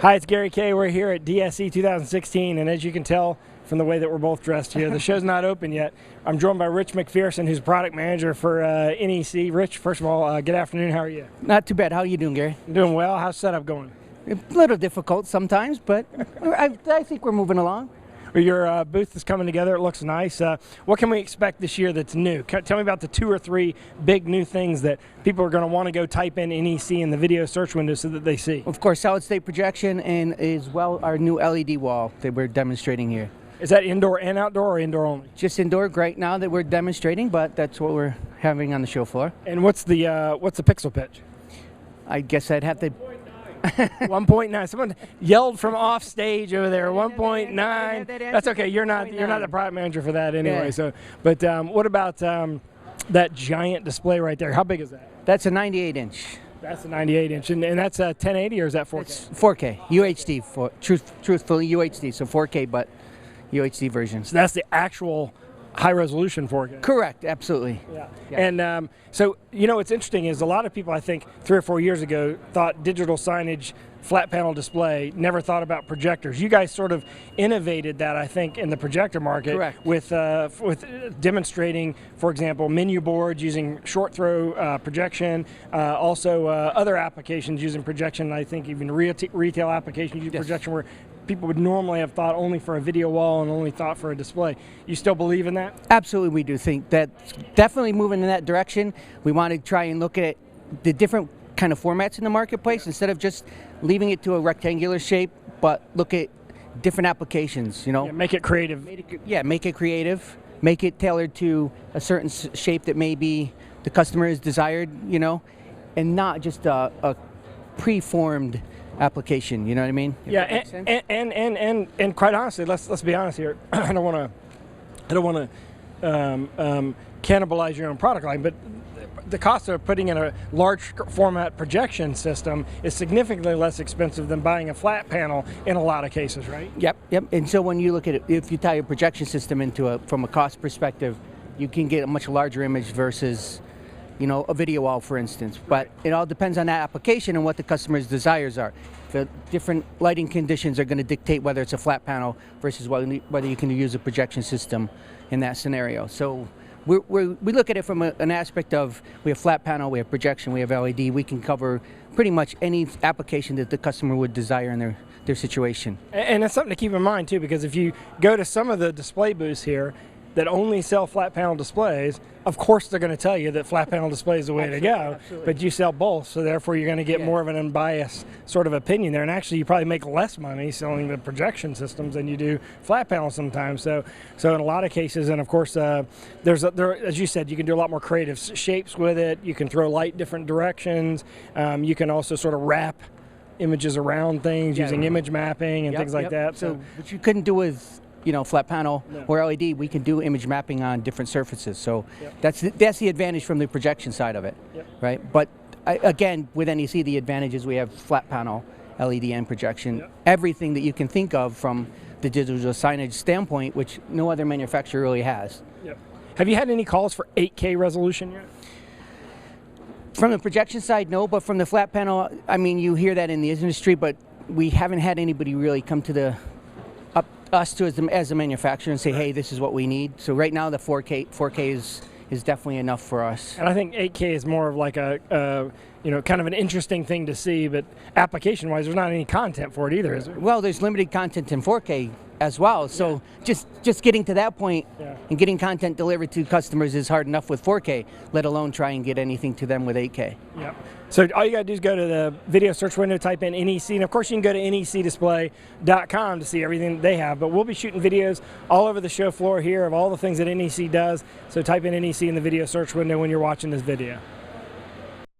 Hi, it's Gary Kayye. We're here at DSE 2016, and as you can tell from the way that we're both dressed here, the show's not open yet. I'm joined by Rich McPherson, who's product manager for NEC. Rich, first of all, good afternoon. How are you? Not too bad. How are you doing, Gary? I'm doing well. How's setup going? A little difficult sometimes, but I think we're moving along. Well, your booth is coming together. It looks nice. What can we expect this year that's new? Tell me about the 2 or 3 big new things that people are going to want to go type in NEC in the video search window so that they see. Of course, solid state projection, and as well our new LED wall that we're demonstrating here. Is that indoor and outdoor, or indoor only? Just indoor right now that we're demonstrating, but that's what we're having on the show floor. And what's the pixel pitch? I guess I'd have to. 1.9. Someone yelled from off stage over there. 1.9. That's okay. You're not the product manager for that anyway. Yeah. So, but what about that giant display right there? How big is that? That's a 98-inch. That's a 98-inch, and that's a 1080, or is that 4K? It's 4K UHD. Truthfully UHD. So 4K, but UHD version. So that's the actual high-resolution 4K. Correct, absolutely. Yeah. And so, you know, what's interesting is a lot of people, I think, 3 or 4 years ago thought digital signage, flat panel display, never thought about projectors. You guys sort of innovated that, I think, in the projector market. Correct. With demonstrating, for example, menu boards using short throw projection, also other applications using projection. I think even retail applications use projection where people would normally have thought only for a video wall and only thought for a display. You still believe in that? Absolutely, we do think that's definitely moving in that direction. We want to try and look at the different kind of formats in the marketplace instead of just leaving it to a rectangular shape, but look at different applications, you know. Yeah, make it creative. Make it creative, make it tailored to a certain shape that maybe the customer has desired, you know, and not just a preformed application, you know what I mean? Yeah, and quite honestly, let's be honest here. I don't want to cannibalize your own product line, but the cost of putting in a large format projection system is significantly less expensive than buying a flat panel in a lot of cases, right? Yep. And so when you look at it, if you tie a projection system into from a cost perspective, you can get a much larger image versus, you know, a video wall, for instance. But it all depends on that application and what the customer's desires are. The different lighting conditions are going to dictate whether it's a flat panel versus whether you can use a projection system in that scenario. So we look at it from an aspect of we have flat panel, we have projection, we have LED. We can cover pretty much any application that the customer would desire in their situation. And that's something to keep in mind too, because if you go to some of the display booths here that only sell flat panel displays, of course they're going to tell you that flat panel display is the way to go, but you sell both, so therefore you're going to get more of an unbiased sort of opinion there, and actually you probably make less money selling the projection systems than you do flat panel sometimes. So in a lot of cases, and of course there, as you said, you can do a lot more creative shapes with it. You can throw light different directions. You can also sort of wrap images around things using image mapping and things like that. So which you couldn't do with, you know, flat panel or LED. We can do image mapping on different surfaces. So that's the advantage from the projection side of it, right? But again, with NEC, the advantage is we have flat panel, LED, and projection. Everything that you can think of from the digital signage standpoint, which no other manufacturer really has. Have you had any calls for 8K resolution yet? From the projection side, no, but from the flat panel, I mean, you hear that in the industry, but we haven't had anybody really come to us as a manufacturer and say, hey, this is what we need. So right now the 4K is definitely enough for us. And I think 8K is more of like a you know, kind of an interesting thing to see, but application-wise, there's not any content for it either, is there? Well, there's limited content in 4K as well. So just getting to that point and getting content delivered to customers is hard enough with 4K, let alone try and get anything to them with 8K. So all you got to do is go to the video search window, type in NEC, and of course you can go to necdisplay.com to see everything they have. But we'll be shooting videos all over the show floor here of all the things that NEC does. So type in NEC in the video search window when you're watching this video.